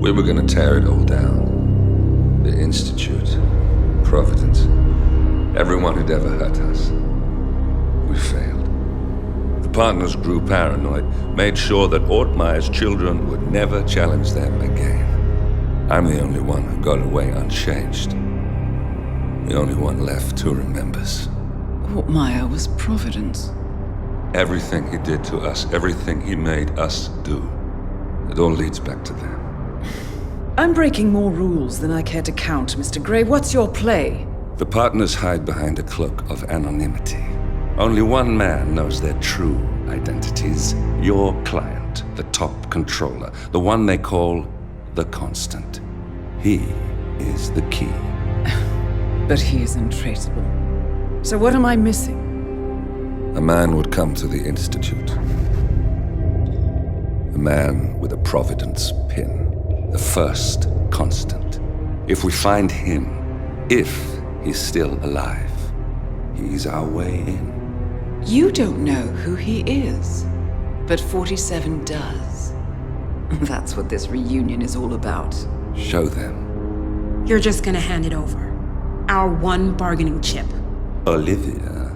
We were gonna tear it all down. The Institute, Providence, everyone who'd ever hurt us. We failed. The partners grew paranoid, made sure that Ortmeyer's children would never challenge them again. I'm the only one who got away unchanged. The only one left who remembers. Ortmeyer was Providence. Everything he did to us, everything he made us do, it all leads back to them. I'm breaking more rules than I care to count, Mr. Gray. What's your play? The partners hide behind a cloak of anonymity. Only one man knows their true identities. Your client, the top controller, the one they call the Constant. He is the key. But he is untraceable. So what am I missing? A man would come to the Institute. A man with a Providence pin. The first Constant. If we find him, if he's still alive, he's our way in. You don't know who he is, but 47 does. That's what this reunion is all about. Show them. You're just gonna hand it over. Our one bargaining chip. Olivia.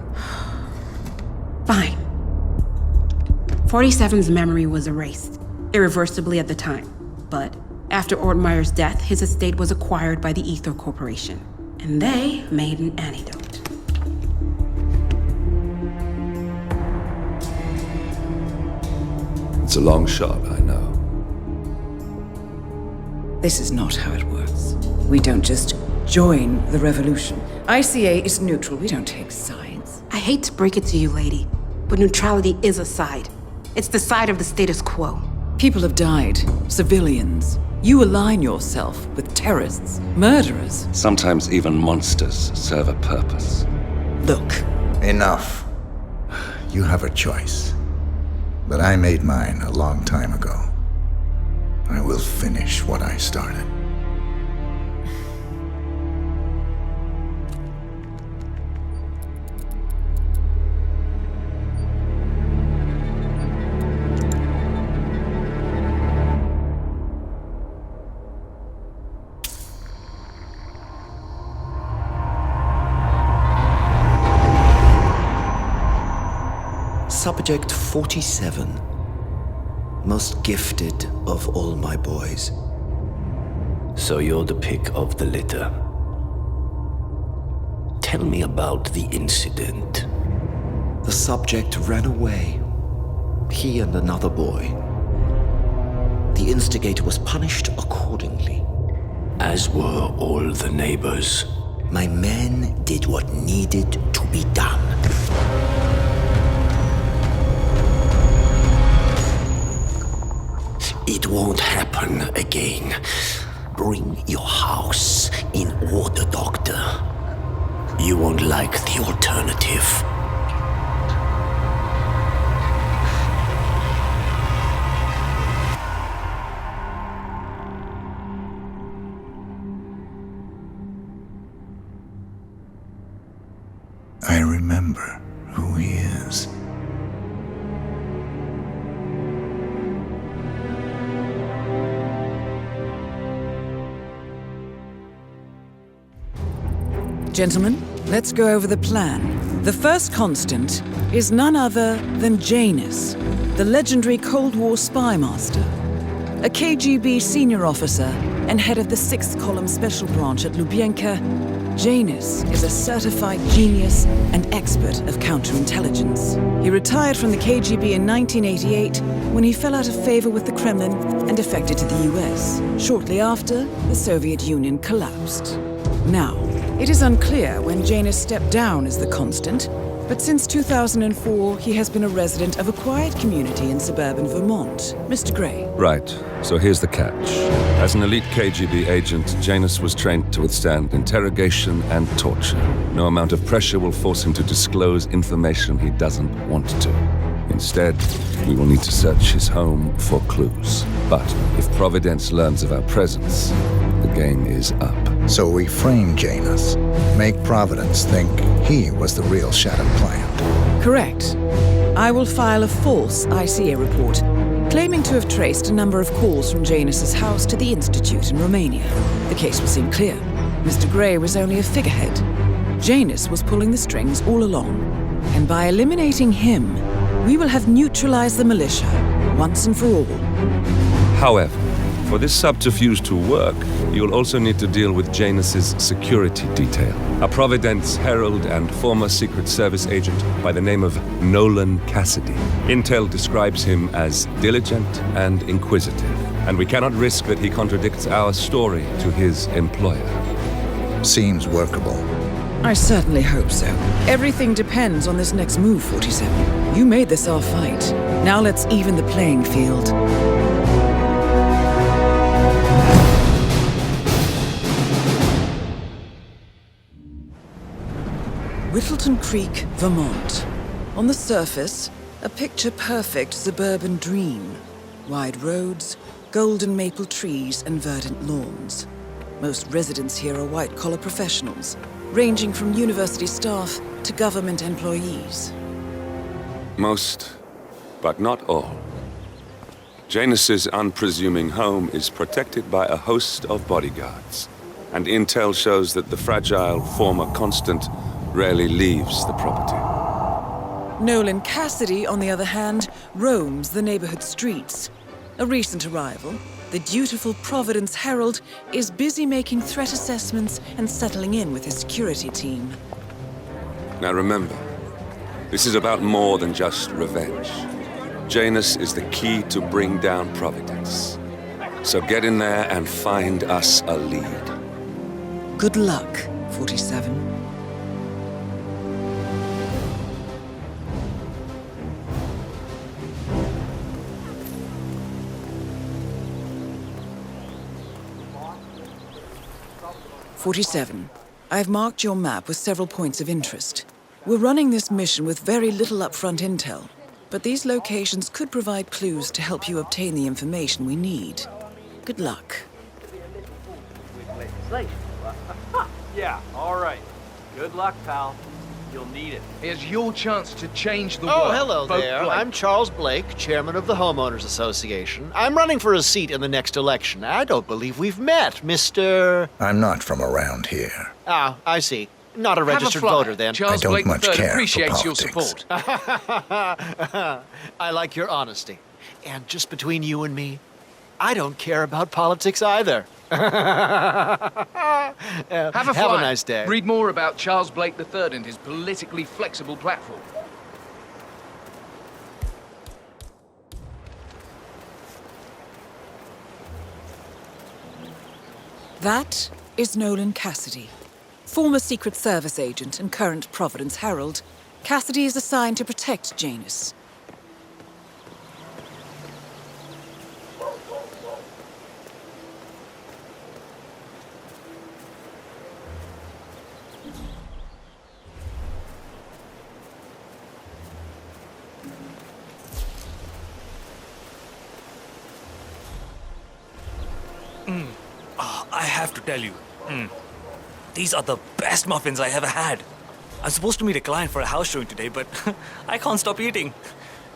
Fine. 47's memory was erased, irreversibly at the time. But after Ortmeyer's death, his estate was acquired by the Ether Corporation. And they made an antidote. It's a long shot, I know. This is not how it works. We don't just join the revolution. ICA is neutral. We don't take sides. I hate to break it to you, lady, but neutrality is a side. It's the side of the status quo. People have died. Civilians. You align yourself with terrorists, murderers. Sometimes even monsters serve a purpose. Look. Enough. You have a choice. But I made mine a long time ago. I will finish what I started. Subject 47. Most gifted of all my boys. So you're the pick of the litter. Tell me about the incident. The subject ran away. He and another boy. The instigator was punished accordingly. As were all the neighbors. My men did what needed to be done. It won't happen again. Bring your house in order, Doctor. You won't like the alternative. I remember who he is. Gentlemen, let's go over the plan. The first Constant is none other than Janus, the legendary Cold War spy master, a KGB senior officer and head of the 6th Column Special Branch at Lubyanka. Janus is a certified genius and expert of counterintelligence. He retired from the KGB in 1988 when he fell out of favor with the Kremlin and defected to the US. Shortly after, the Soviet Union collapsed. Now, it is unclear when Janus stepped down as the Constant, but since 2004, he has been a resident of a quiet community in suburban Vermont. Mr. Gray. Right, so here's the catch. As an elite KGB agent, Janus was trained to withstand interrogation and torture. No amount of pressure will force him to disclose information he doesn't want to. Instead, we will need to search his home for clues. But if Providence learns of our presence, the game is up. So we frame Janus, make Providence think he was the real shattered plant. Correct. I will file a false ICA report claiming to have traced a number of calls from Janus's house to the Institute in Romania. The case will seem clear. Mr. Gray was only a figurehead. Janus was pulling the strings all along. And by eliminating him, we will have neutralized the militia, once and for all. However, for this subterfuge to work, you'll also need to deal with Janus's security detail. A Providence herald and former Secret Service agent by the name of Nolan Cassidy. Intel describes him as diligent and inquisitive, and we cannot risk that he contradicts our story to his employer. Seems workable. I certainly hope so. Everything depends on this next move, 47. You made this our fight. Now let's even the playing field. Whittleton Creek, Vermont. On the surface, a picture-perfect suburban dream. Wide roads, golden maple trees, and verdant lawns. Most residents here are white-collar professionals, ranging from university staff to government employees. Most, but not all. Janus's unpresuming home is protected by a host of bodyguards, and intel shows that the fragile former Constant rarely leaves the property. Nolan Cassidy, on the other hand, roams the neighborhood streets. A recent arrival, the dutiful Providence Herald is busy making threat assessments and settling in with his security team. Now remember, this is about more than just revenge. Janus is the key to bring down Providence. So get in there and find us a lead. Good luck, 47. I've marked your map with several points of interest. We're running this mission with very little upfront intel, but these locations could provide clues to help you obtain the information we need. Good luck. Yeah, all right. Good luck, pal. You'll need it. Here's your chance to change the Oh, world. hello Vote there. Blake. I'm Charles Blake, chairman of the Homeowners Association. I'm running for a seat in the next election. I don't believe we've met, Mr. I'm not from around here. Ah, I see. Not a Have a registered fly. voter, then. Charles I don't Blake much III care for appreciates your politics. support. I like your honesty. And just between you and me, I don't care about politics either. Have a Have fly. a nice day. Read more about Charles Blake III and his politically flexible platform. That is Nolan Cassidy. Former Secret Service agent and current Providence Herald, Cassidy is assigned to protect Janus. I have to tell you, these are the best muffins I ever had. I'm supposed to meet a client for a house showing today, but I can't stop eating.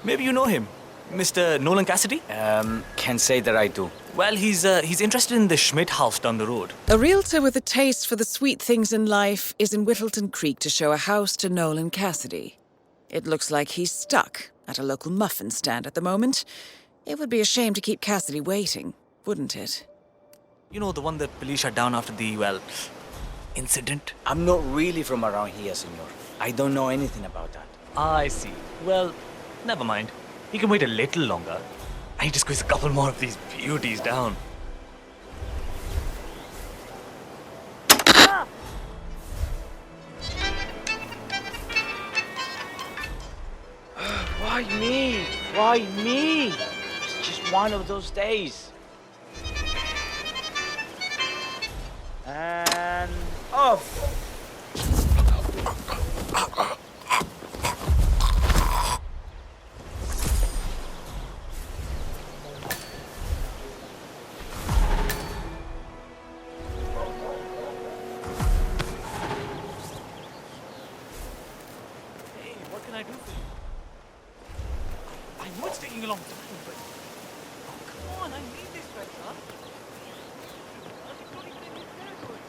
Maybe you know him, Mr. Nolan Cassidy? Can't say that I do. Well, he's interested in the Schmidt house down the road. A realtor with a taste for the sweet things in life is in Whittleton Creek to show a house to Nolan Cassidy. It looks like he's stuck at a local muffin stand at the moment. It would be a shame to keep Cassidy waiting, wouldn't it? You know, the one that police shut down after the, well, incident? I'm not really from around here, senor. I don't know anything about that. I see. Well, never mind. He can wait a little longer. I need to squeeze a couple more of these beauties down. Why me? Why me? It's just one of those days. And off. Hey, what can I do for you? I know it's taking a long time, but on, I need this right, huh? Don't even in his territory.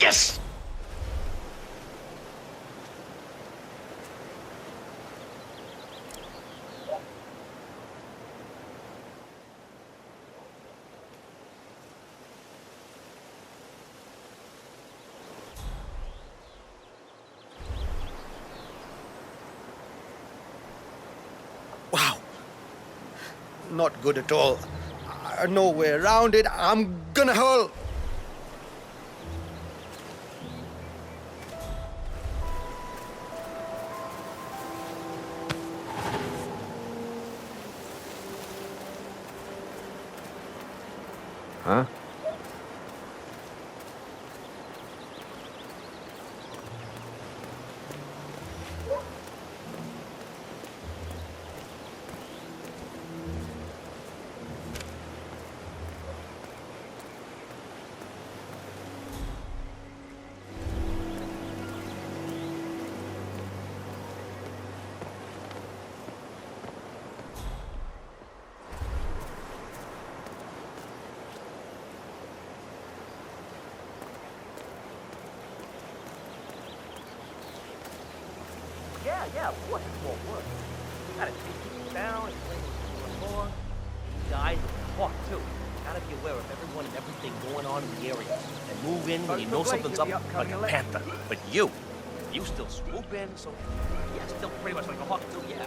Yes! Wow. Not good at all. No way around it. I'm gonna hurl. Huh? Yeah, of course it won't work. You gotta take people down and bring them to the floor. These guys talk too. You gotta be aware of everyone and everything going on in the area. And move in when you know something's up like a panther. But you still swoop in, so yeah, still pretty much like a hawk too, yeah.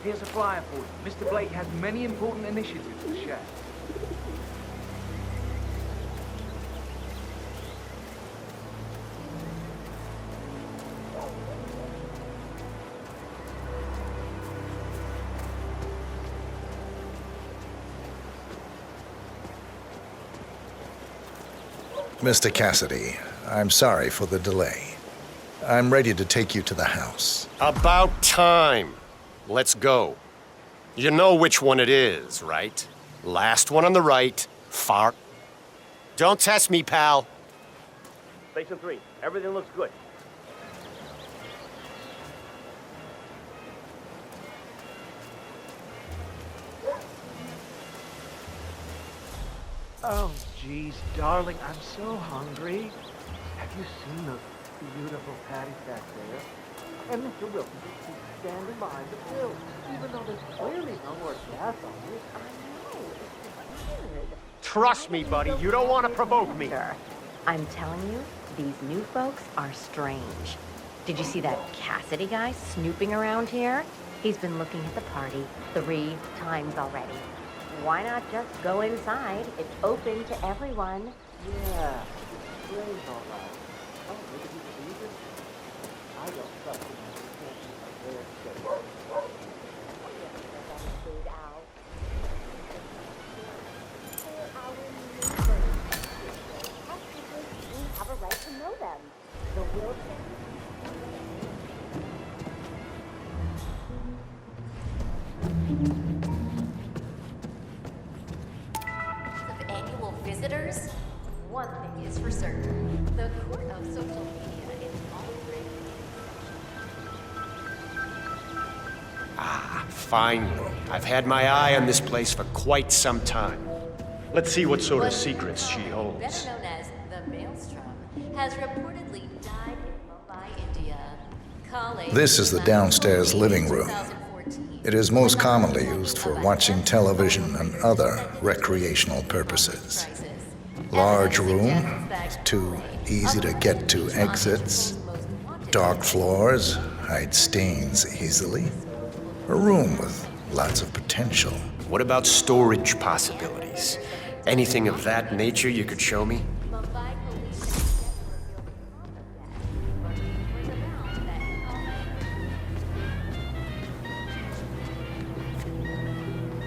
Here's a flyer for you. Mr. Blake has many important initiatives to share. Mr. Cassidy, I'm sorry for the delay. I'm ready to take you to the house. About time. Let's go. You know which one it is, right? Last one on the right, far... Don't test me, pal. Station 3, everything looks good. Oh, geez, darling, I'm so hungry. Have you seen those beautiful patties back there? And Mr. Wilson just keeps standing behind the grill, even though there's clearly no more gas on it. I know, it's weird. Trust me, buddy, you don't want to provoke me. Sure. I'm telling you, these new folks are strange. Did you see that Cassidy guy snooping around here? He's been looking at the party 3 times already. Why not just go inside? It's open to everyone. Yeah, it's strange, all right. Oh, maybe he believes it? I don't trust him. He can't be a very safe. Have a right to know them. The wheelchair. Of annual visitors, one thing is for certain: the court of social media is already. Finally. I've had my eye on this place for quite some time. Let's see what sort of secrets she holds. Better known as the Maelstrom, has reportedly died in Mumbai, India. This is the downstairs living room. It is most commonly used for watching television and other recreational purposes. Large room, 2 easy-to-get-to exits, dark floors, hide stains easily. A room with lots of potential. What about storage possibilities? Anything of that nature you could show me?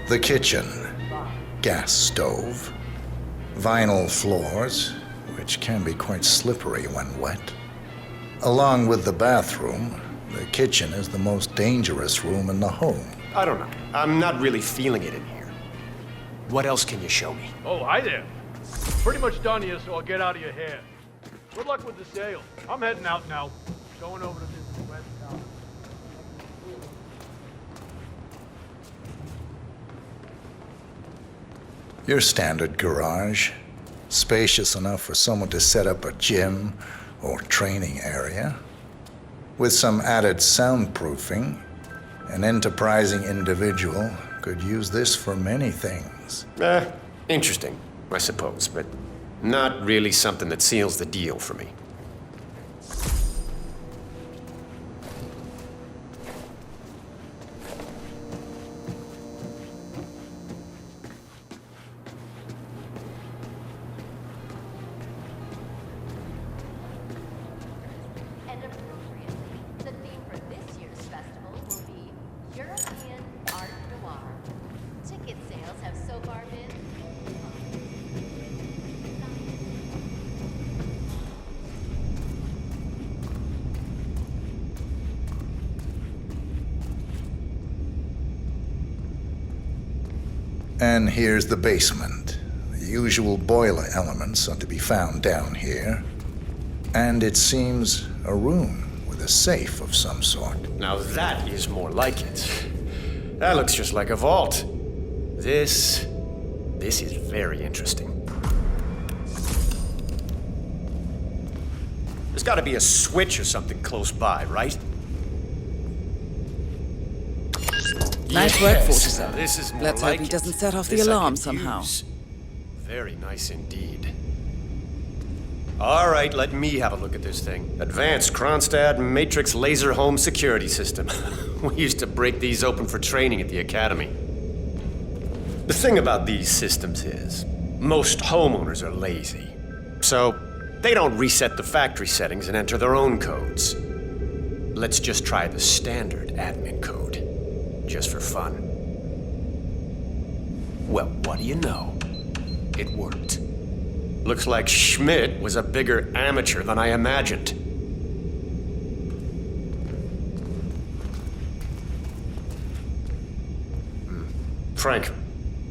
The kitchen, gas stove, vinyl floors, which can be quite slippery when wet. Along with the bathroom, the kitchen is the most dangerous room in the home. I don't know. I'm not really feeling it in here. What else can you show me? Oh, hi there. Pretty much done here, so I'll get out of your hair. Good luck with the sale. I'm heading out now. Going over to visit West Town. Your standard garage, spacious enough for someone to set up a gym or training area. With some added soundproofing, an enterprising individual could use this for many things. Interesting, I suppose, but not really something that seals the deal for me. And appropriately, the theme for this year's festival will be European Art Noir. Ticket sales have so far been... And here's the basement. The usual boiler elements are to be found down here. And it seems a room with a safe of some sort. Now that is more like it. That looks just like a vault. This is very interesting. There's got to be a switch or something close by, right? Nice work, Fortiser. Now this is more Let's like hope he it. doesn't set off the This I alarm could somehow. use. Very nice indeed. All right, let me have a look at this thing. Advanced Kronstadt Matrix Laser Home Security System. We used to break these open for training at the academy. The thing about these systems is, most homeowners are lazy. So, they don't reset the factory settings and enter their own codes. Let's just try the standard admin code, just for fun. Well, what do you know? It worked. Looks like Schmidt was a bigger amateur than I imagined. Frank,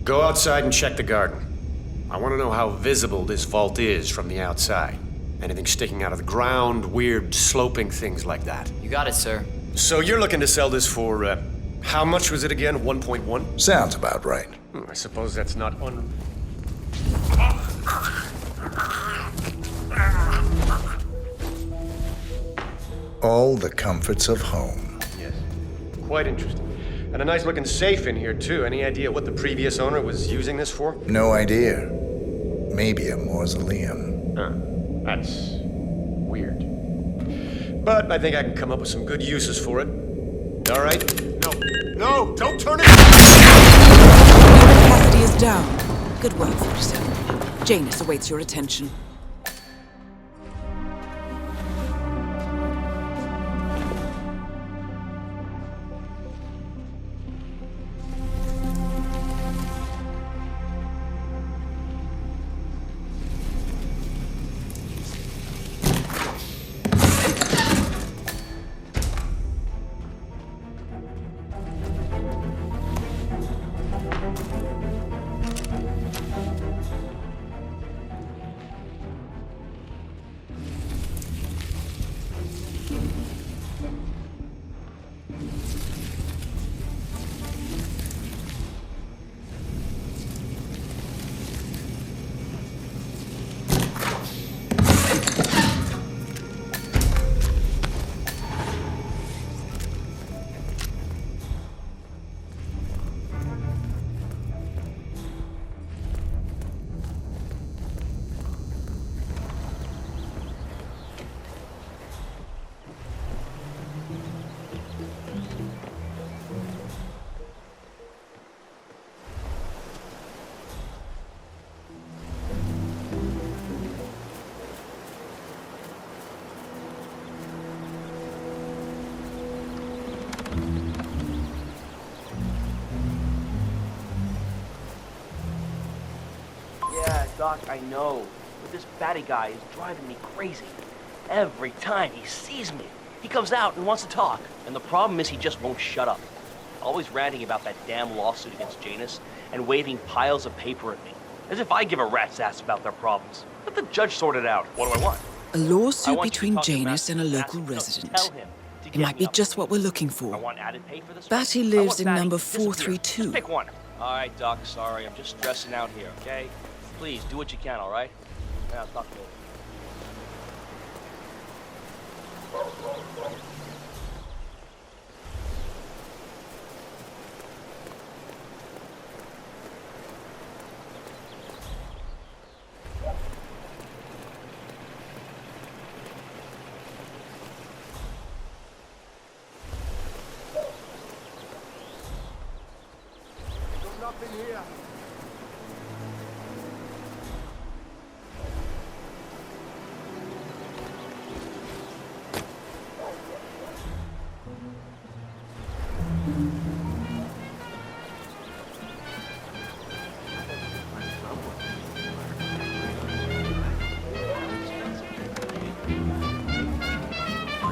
go outside and check the garden. I want to know how visible this vault is from the outside. Anything sticking out of the ground, weird sloping things like that. You got it, sir. So you're looking to sell this for, how much was it again? 1.1? Sounds about right. I suppose that's not All the comforts of home. Yes. Quite interesting. And a nice looking safe in here, too. Any idea what the previous owner was using this for? No idea. Maybe a mausoleum. That's weird. But I think I can come up with some good uses for it. All right? No, don't turn it! Capacity is Good work, 47. Janus awaits your attention. Yeah, Doc, I know. But this batty guy is driving me crazy. Every time he sees me, he comes out and wants to talk. And the problem is he just won't shut up. Always ranting about that damn lawsuit against Janus and waving piles of paper at me. As if I give a rat's ass about their problems. Let the judge sort it out. What do I want? A lawsuit between Janus and a local resident. It might be just what we're looking for. Batty lives in number 432. Just pick one. All right, Doc, sorry. I'm just stressing out here, okay? Please, do what you can, all right? Now, talk to me.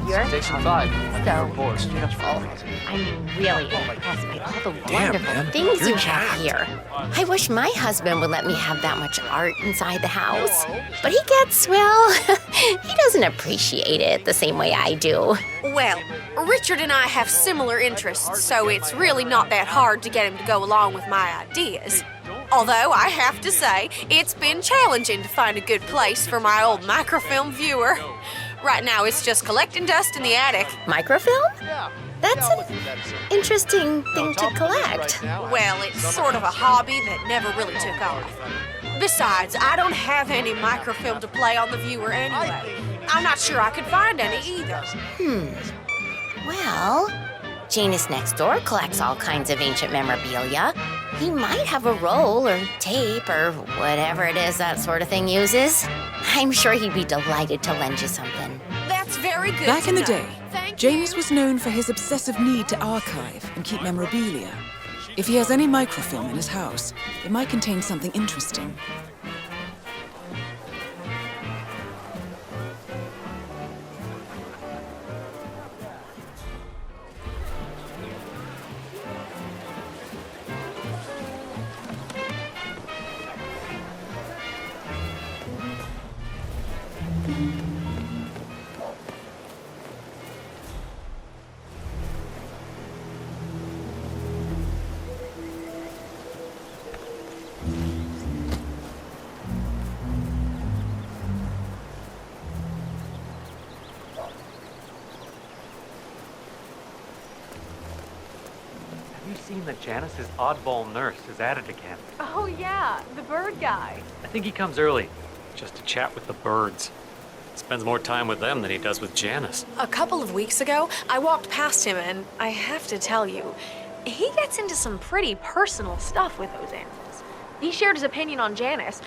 Your Station house 5. so beautiful. I'm really impressed by all the wonderful man. things You're you have here. I wish my husband would let me have that much art inside the house. But he gets, well, he doesn't appreciate it the same way I do. Well, Richard and I have similar interests, so it's really not that hard to get him to go along with my ideas. Although, I have to say, it's been challenging to find a good place for my old microfilm viewer. Right now, it's just collecting dust in the attic. Microfilm? That's an interesting thing to collect. Well, it's sort of a hobby that never really took off. Besides, I don't have any microfilm to play on the viewer anyway. I'm not sure I could find any either. Well, Janus next door collects all kinds of ancient memorabilia. He might have a roll or tape or whatever it is that sort of thing uses. I'm sure he'd be delighted to lend you something. That's very good. Back in the to know. day, Thank Janus you. was known for his obsessive need to archive and keep memorabilia. If he has any microfilm in his house, it might contain something interesting. Have you seen that Janus's oddball nurse is at it again? Oh yeah, the bird guy. I think he comes early, just to chat with the birds. Spends more time with them than he does with Janus. A couple of weeks ago, I walked past him, and I have to tell you, he gets into some pretty personal stuff with those animals. He shared his opinion on Janus.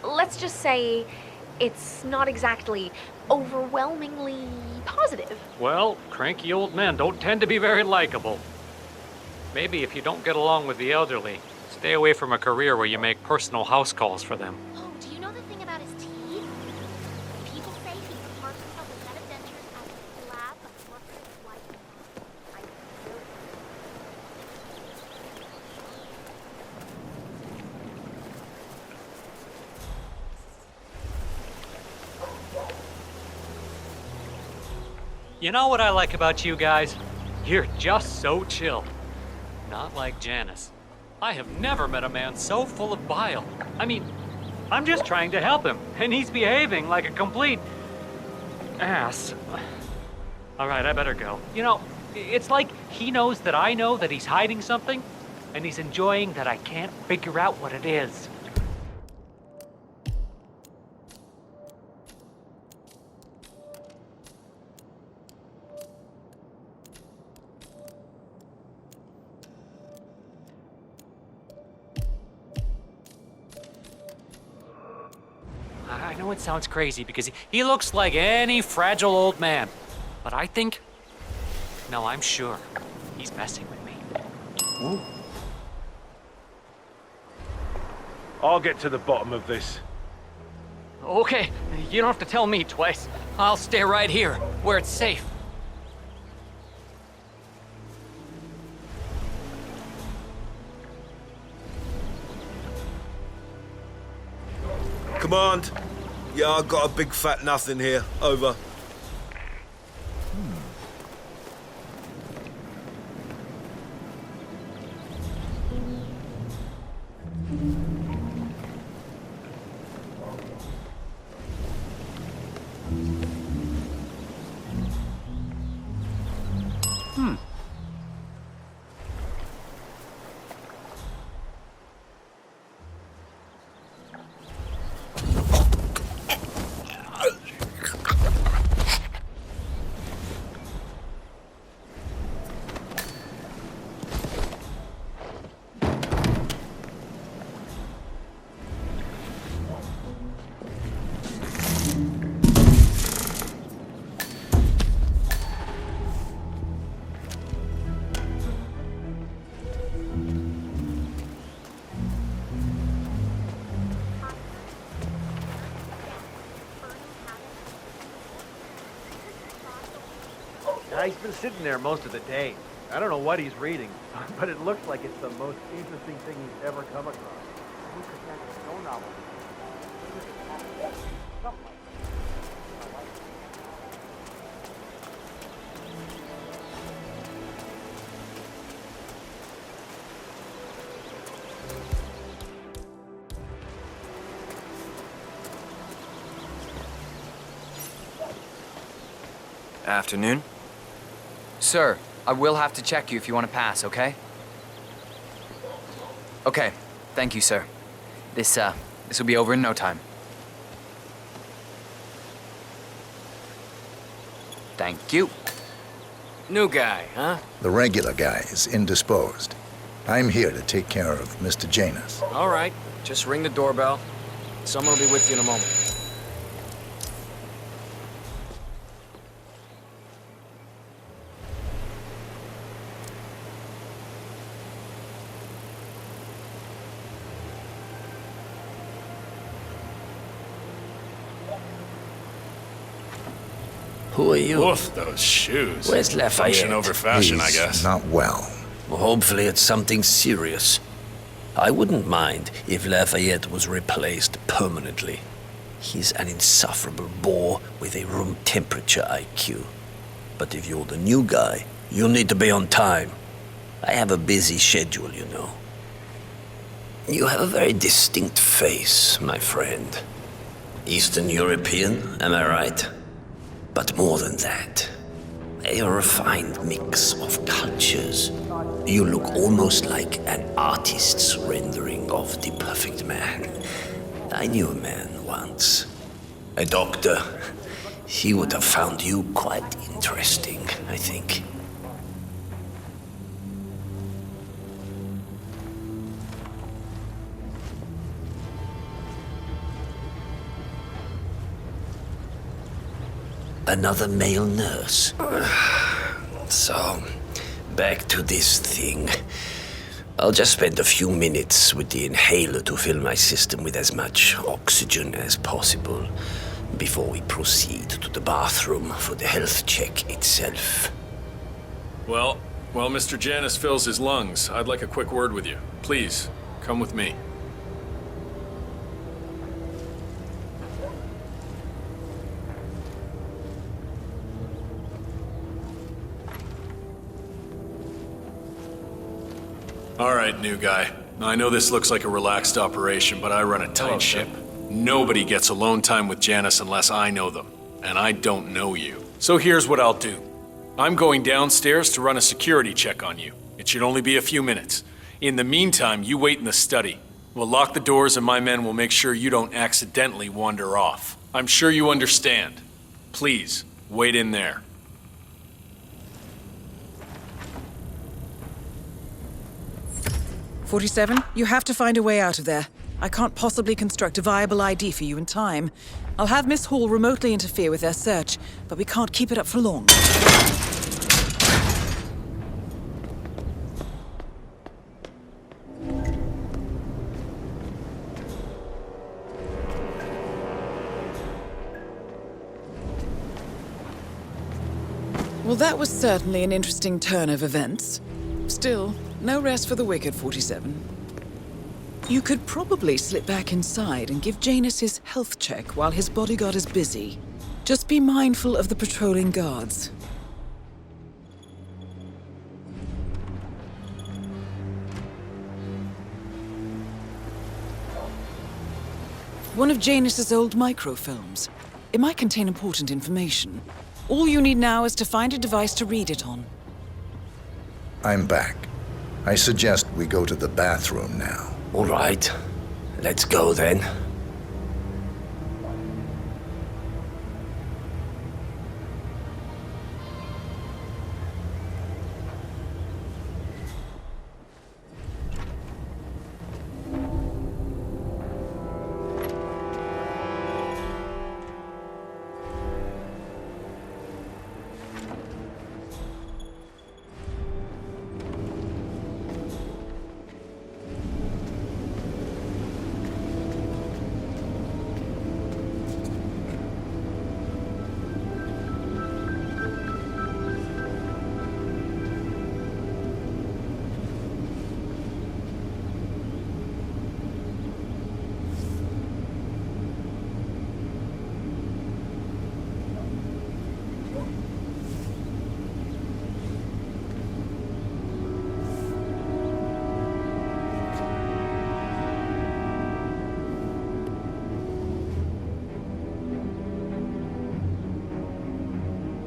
Let's just say it's not exactly overwhelmingly positive. Well, cranky old men don't tend to be very likable. Maybe if you don't get along with the elderly, stay away from a career where you make personal house calls for them. Oh, do you know the thing about his teeth? People say he carved himself a set of dentures out of a slab of Russell's white. You know what I like about you guys? You're just so chill. Not like Janus. I have never met a man so full of bile. I mean, I'm just trying to help him, and he's behaving like a complete ass. All right, I better go. You know, it's like he knows that I know that he's hiding something, and he's enjoying that I can't figure out what it is. I know it sounds crazy because he looks like any fragile old man, but I think, no, I'm sure, he's messing with me. Ooh. I'll get to the bottom of this. Okay, you don't have to tell me twice. I'll stay right here, where it's safe. Command. Yeah, I got a big fat nothing here. Over. He's been sitting there most of the day. I don't know what he's reading, but it looks like it's the most interesting thing he's ever come across. He presents no novel. Afternoon. Sir, I will have to check you if you want to pass, okay? Okay, thank you, sir. This will be over in no time. Thank you. New guy, huh? The regular guy is indisposed. I'm here to take care of Mr. Janus. All right, just ring the doorbell. Someone will be with you in a moment. Who are you? Woof, those shoes. Where's Lafayette? Function over fashion, I He's guess. not well. Well, hopefully it's something serious. I wouldn't mind if Lafayette was replaced permanently. He's an insufferable bore with a room temperature IQ. But if you're the new guy, you'll need to be on time. I have a busy schedule, you know. You have a very distinct face, my friend. Eastern European, am I right? But more than that, a refined mix of cultures. You look almost like an artist's rendering of the perfect man. I knew a man once, a doctor. He would have found you quite interesting, I think. Another male nurse. So, back to this thing. I'll just spend a few minutes with the inhaler to fill my system with as much oxygen as possible before we proceed to the bathroom for the health check itself. Well, while Mr. Janus fills his lungs, I'd like a quick word with you. Please, come with me. All right, new guy. I know this looks like a relaxed operation, but I run a tight ship. Nobody gets alone time with Janus unless I know them, and I don't know you. So here's what I'll do. I'm going downstairs to run a security check on you. It should only be a few minutes. In the meantime, you wait in the study. We'll lock the doors and my men will make sure you don't accidentally wander off. I'm sure you understand. Please, wait in there. "47, you have to find a way out of there. I can't possibly construct a viable ID for you in time. I'll have Miss Hall remotely interfere with their search, but we can't keep it up for long." Well, that was certainly an interesting turn of events. Still, no rest for the wicked, 47. You could probably slip back inside and give Janus his health check while his bodyguard is busy. Just be mindful of the patrolling guards. One of Janus's old microfilms. It might contain important information. All you need now is to find a device to read it on. I'm back. I suggest we go to the bathroom now. All right. Let's go then.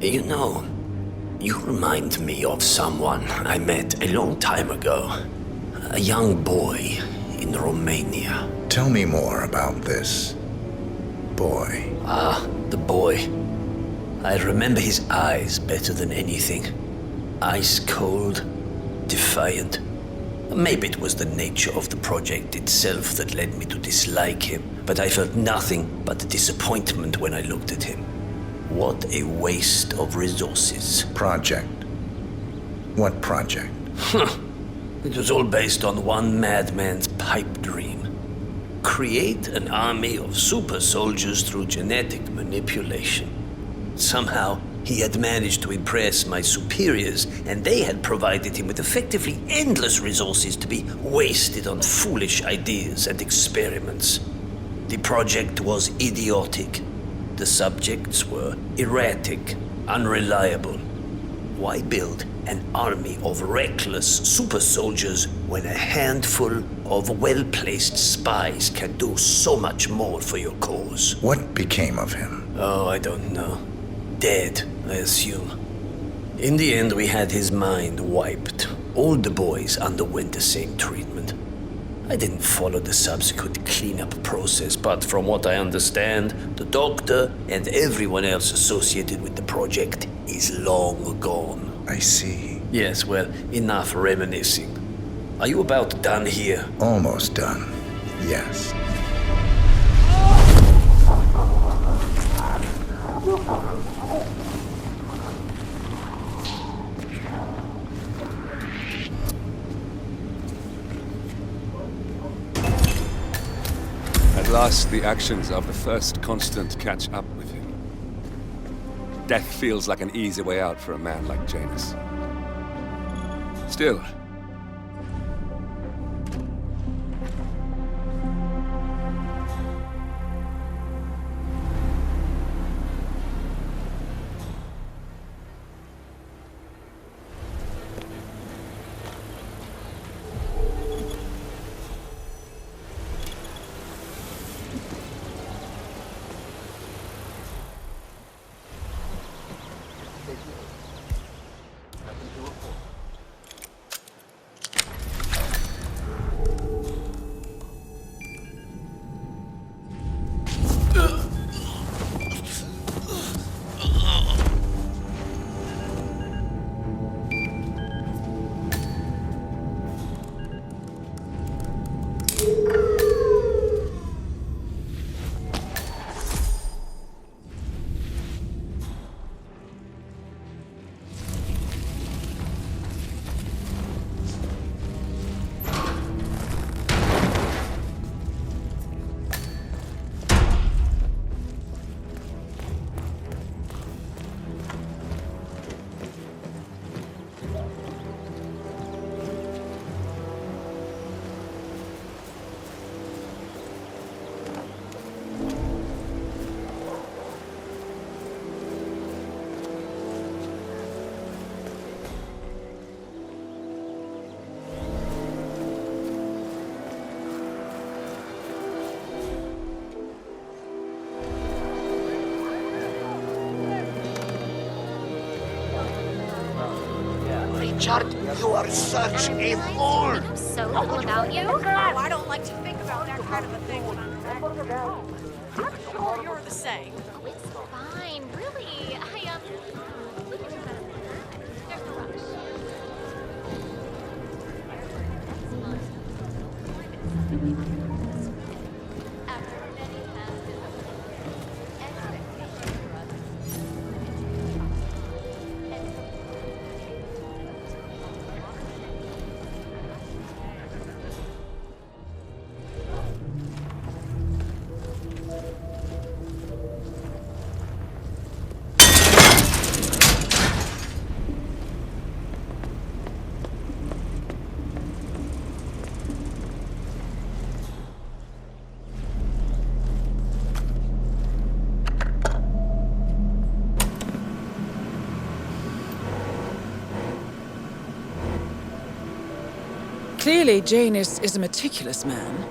You know, you remind me of someone I met a long time ago. A young boy in Romania. Tell me more about this boy. Ah, the boy. I remember his eyes better than anything. Ice cold, defiant. Maybe it was the nature of the project itself that led me to dislike him, but I felt nothing but disappointment when I looked at him. What a waste of resources. Project? What project? It was all based on one madman's pipe dream. Create an army of super soldiers through genetic manipulation. Somehow, he had managed to impress my superiors, and they had provided him with effectively endless resources to be wasted on foolish ideas and experiments. The project was idiotic. The subjects were erratic, unreliable. Why build an army of reckless super soldiers when a handful of well-placed spies can do so much more for your cause? What became of him? Oh, I don't know. Dead, I assume. In the end, we had his mind wiped. All the boys underwent the same treatment. I didn't follow the subsequent cleanup process, but from what I understand, the doctor and everyone else associated with the project is long gone. I see. Yes, well, enough reminiscing. Are you about done here? Almost done, yes. At last, the actions of the first constant catch up with him. Death feels like an easy way out for a man like Janus. Still, Richard, you are such a fool! I'm so cool about you. Oh, I don't like to think about that kind of a thing when I'm back at home. I'm sure you're the same. Oh, it's fine. Really. We can do better than that. There's no rush. After many past expectations for us. Clearly, Janus is a meticulous man.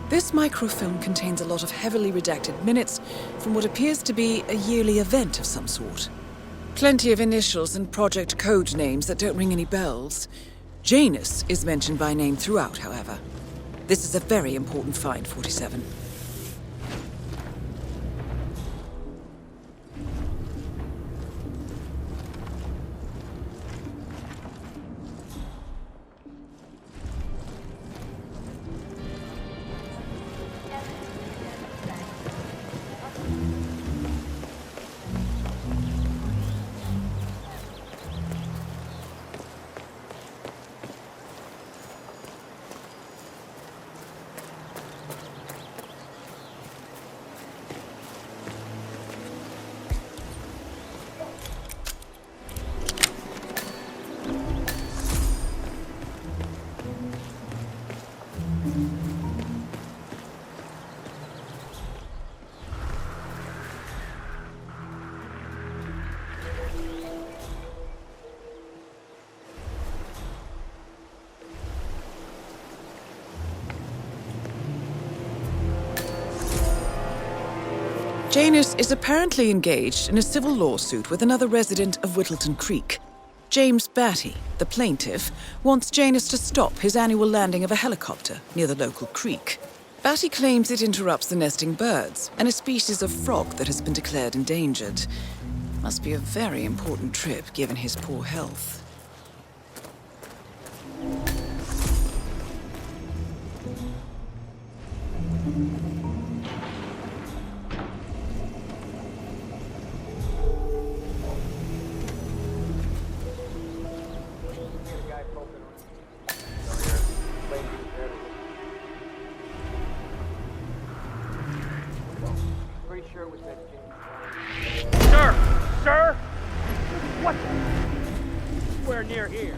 This microfilm contains a lot of heavily redacted minutes from what appears to be a yearly event of some sort. Plenty of initials and project code names that don't ring any bells. Janus is mentioned by name throughout, however. This is a very important find, 47. Janus is apparently engaged in a civil lawsuit with another resident of Whittleton Creek. James Batty, the plaintiff, wants Janus to stop his annual landing of a helicopter near the local creek. Batty claims it interrupts the nesting birds and a species of frog that has been declared endangered. Must be a very important trip given his poor health. Sir! Sir! What? We're near here.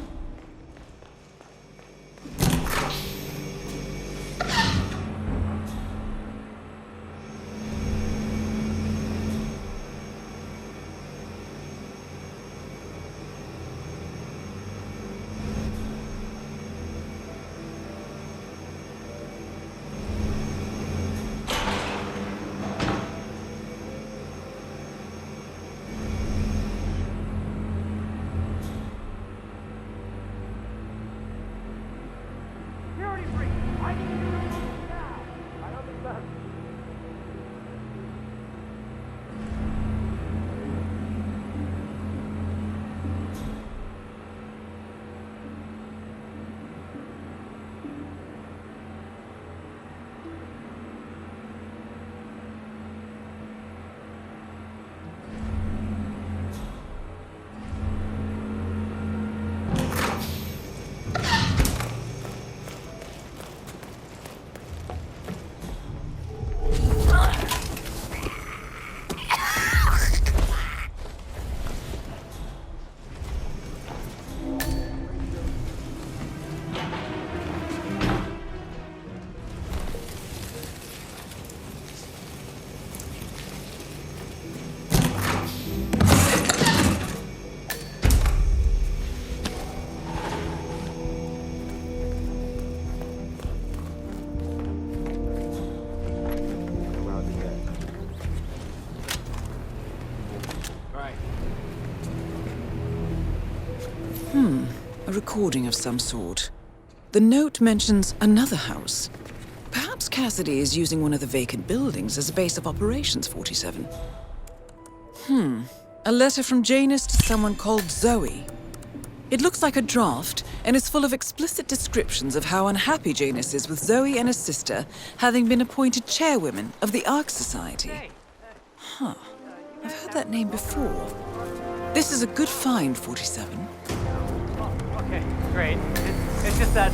A recording of some sort. The note mentions another house. Perhaps Cassidy is using one of the vacant buildings as a base of operations, 47. A letter from Janus to someone called Zoe. It looks like a draft, and is full of explicit descriptions of how unhappy Janus is with Zoe and his sister having been appointed chairwomen of the Ark Society. Huh. I've heard that name before. This is a good find, 47. Okay, great. It's just that...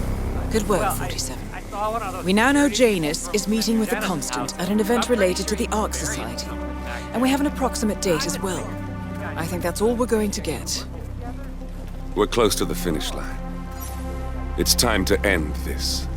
Good work, 47. We now know Janus is meeting with the Constant at an event related to the Ark Society. And we have an approximate date as well. I think that's all we're going to get. We're close to the finish line. It's time to end this.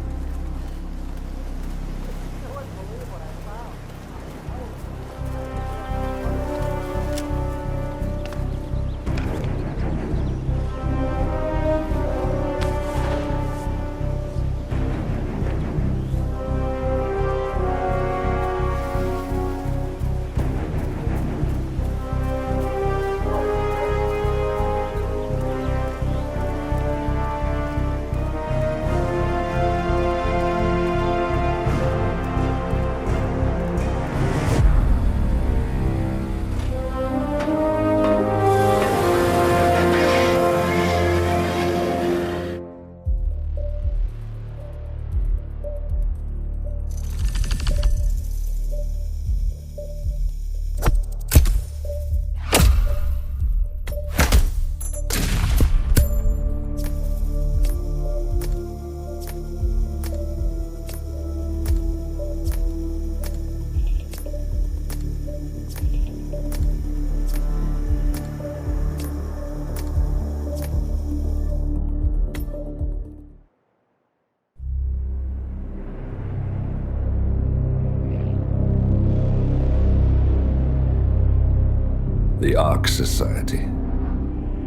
The Ark Society.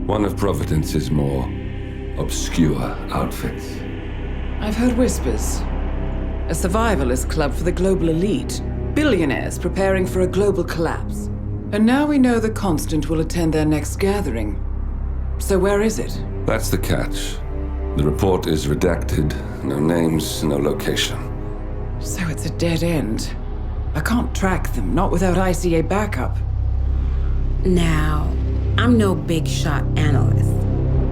One of Providence's more obscure outfits. I've heard whispers. A survivalist club for the global elite. Billionaires preparing for a global collapse. And now we know the Constant will attend their next gathering. So where is it? That's the catch. The report is redacted. No names, no location. So it's a dead end. I can't track them, not without ICA backup. Now, I'm no big shot analyst,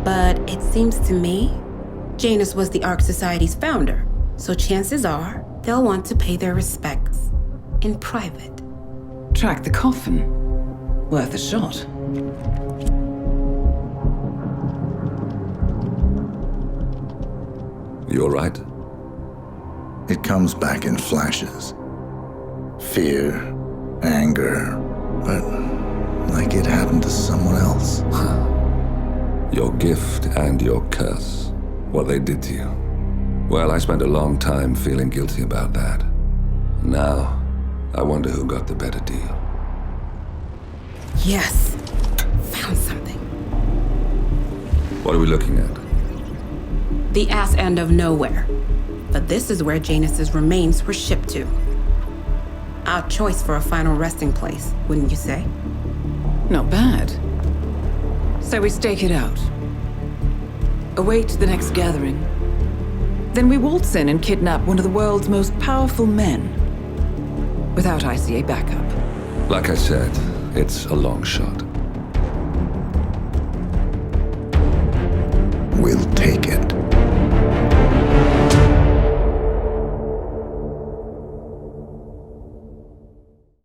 but it seems to me Janus was the Ark Society's founder, so chances are they'll want to pay their respects in private. Track the coffin. Worth a shot. You all right? It comes back in flashes. Fear, Anger. But like it happened to someone else. Your gift and your curse. What they did to you. Well, I spent a long time feeling guilty about that. Now, I wonder who got the better deal. Yes. Found something. What are we looking at? The ass end of nowhere. But this is where Janus's remains were shipped to. Our choice for a final resting place, wouldn't you say? Not bad. So we stake it out. Await the next gathering. Then we waltz in and kidnap one of the world's most powerful men. Without ICA backup. Like I said, it's a long shot.